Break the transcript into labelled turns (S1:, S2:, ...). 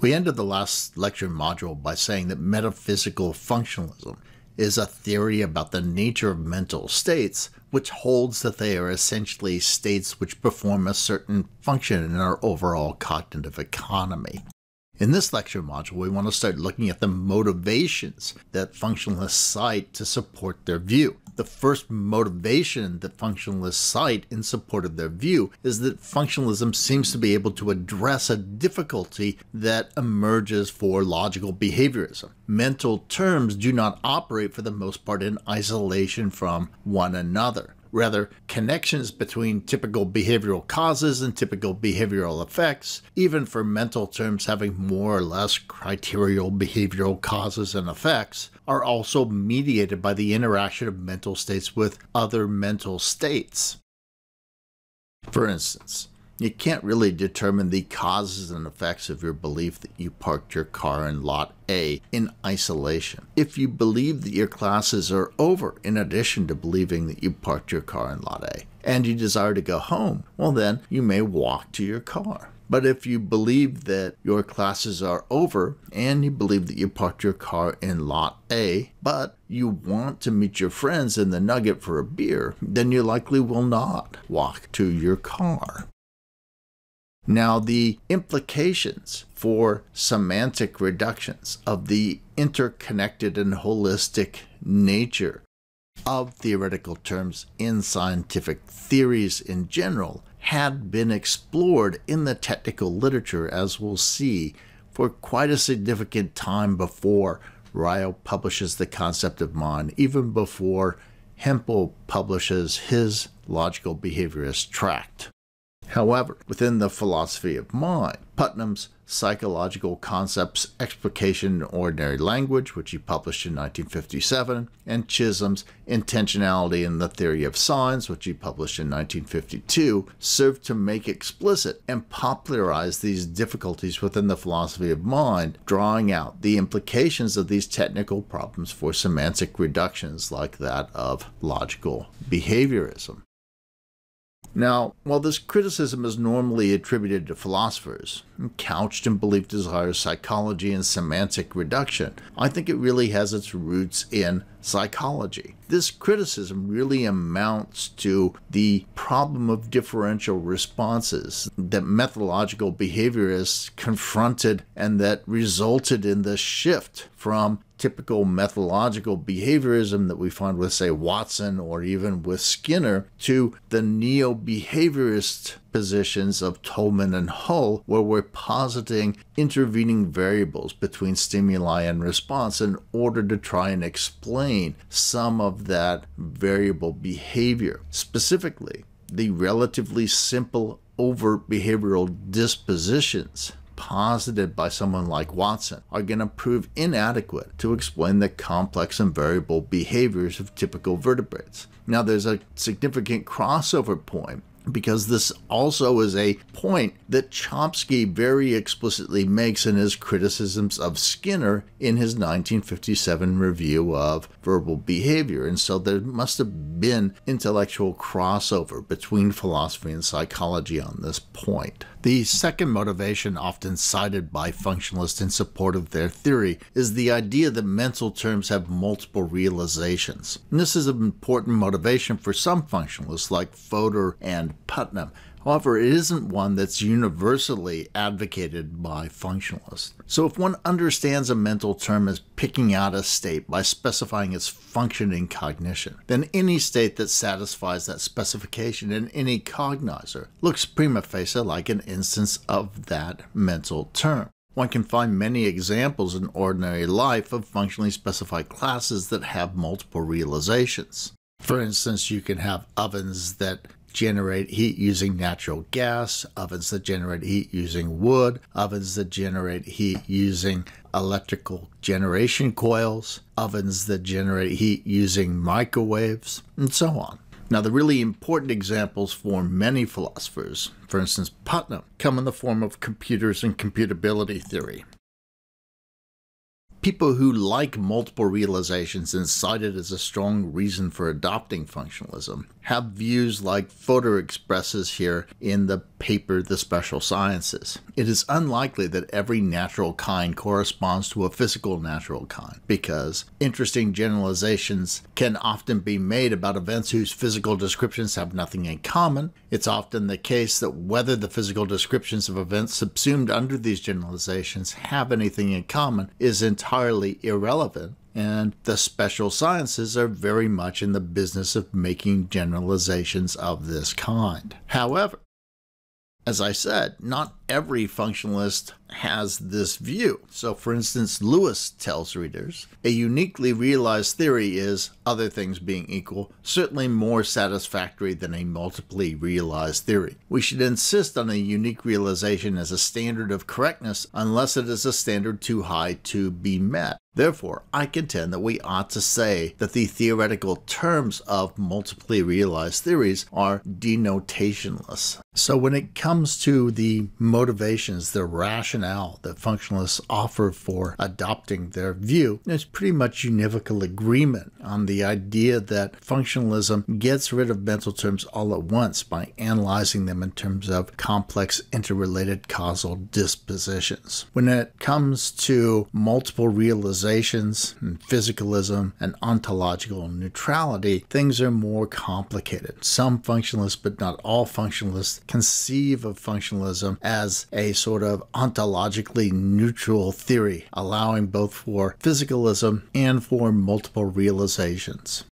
S1: We ended the last lecture module by saying that metaphysical functionalism is a theory about the nature of mental states, which holds that they are essentially states which perform a certain function in our overall cognitive economy. In this lecture module, we want to start looking at the motivations that functionalists cite to support their view. The first motivation that functionalists cite in support of their view is that functionalism seems to be able to address a difficulty that emerges for logical behaviorism. Mental terms do not operate for the most part in isolation from one another. Rather, connections between typical behavioral causes and typical behavioral effects, even for mental terms having more or less criterial behavioral causes and effects, are also mediated by the interaction of mental states with other mental states. For instance, you can't really determine the causes and effects of your belief that you parked your car in lot A in isolation. If you believe that your classes are over, in addition to believing that you parked your car in lot A, and you desire to go home, well then you may walk to your car. But if you believe that your classes are over and you believe that you parked your car in lot A, but you want to meet your friends in the Nugget for a beer, then you likely will not walk to your car. Now, the implications for semantic reductions of the interconnected and holistic nature of theoretical terms in scientific theories in general had been explored in the technical literature, as we'll see, for quite a significant time before Ryle publishes The Concept of Mind, even before Hempel publishes his Logical Behaviorist tract. However, within the philosophy of mind, Putnam's Psychological Concepts, Explication in Ordinary Language, which he published in 1957, and Chisholm's Intentionality in the Theory of Signs, which he published in 1952, served to make explicit and popularize these difficulties within the philosophy of mind, drawing out the implications of these technical problems for semantic reductions like that of logical behaviorism. Now, while this criticism is normally attributed to philosophers, couched in belief desires psychology and semantic reduction, I think it really has its roots in psychology. This criticism really amounts to the problem of differential responses that methodological behaviorists confronted and that resulted in the shift from typical methodological behaviorism that we find with, say, Watson or even with Skinner to the neo-behaviorist positions of Tolman and Hull, where we're positing intervening variables between stimuli and response in order to try and explain some of that variable behavior. Specifically, the relatively simple overt behavioral dispositions posited by someone like Watson are going to prove inadequate to explain the complex and variable behaviors of typical vertebrates. Now, there's a significant crossover point, because this also is a point that Chomsky very explicitly makes in his criticisms of Skinner in his 1957 review of verbal behavior. And so there must have been intellectual crossover between philosophy and psychology on this point. The second motivation often cited by functionalists in support of their theory is the idea that mental terms have multiple realizations. And this is an important motivation for some functionalists like Fodor and Putnam. However, it isn't one that's universally advocated by functionalists. So if one understands a mental term as picking out a state by specifying its function in cognition, then any state that satisfies that specification in any cognizer looks prima facie like an instance of that mental term. One can find many examples in ordinary life of functionally specified classes that have multiple realizations. For instance, you can have ovens that generate heat using natural gas, ovens that generate heat using wood, ovens that generate heat using electrical generation coils, ovens that generate heat using microwaves, and so on. Now, the really important examples for many philosophers, for instance Putnam, come in the form of computers and computability theory. People who like multiple realizations and cite it as a strong reason for adopting functionalism have views like Fodor expresses here in the paper The Special Sciences. It is unlikely that every natural kind corresponds to a physical natural kind, because interesting generalizations can often be made about events whose physical descriptions have nothing in common. It's often the case that whether the physical descriptions of events subsumed under these generalizations have anything in common is entirely irrelevant. And the special sciences are very much in the business of making generalizations of this kind. However, as I said, not every functionalist has this view. So, for instance, Lewis tells readers, a uniquely realized theory is, other things being equal, certainly more satisfactory than a multiply realized theory. We should insist on a unique realization as a standard of correctness unless it is a standard too high to be met. Therefore, I contend that we ought to say that the theoretical terms of multiply realized theories are denotationless. So when it comes to the motivations, the rationale that functionalists offer for adopting their view, there's pretty much univocal agreement on the idea that functionalism gets rid of mental terms all at once by analyzing them in terms of complex interrelated causal dispositions. When it comes to multiple realizations and physicalism and ontological neutrality, things are more complicated. Some functionalists, but not all functionalists, conceive of functionalism as a sort of ontologically neutral theory, allowing both for physicalism and for multiple realizations.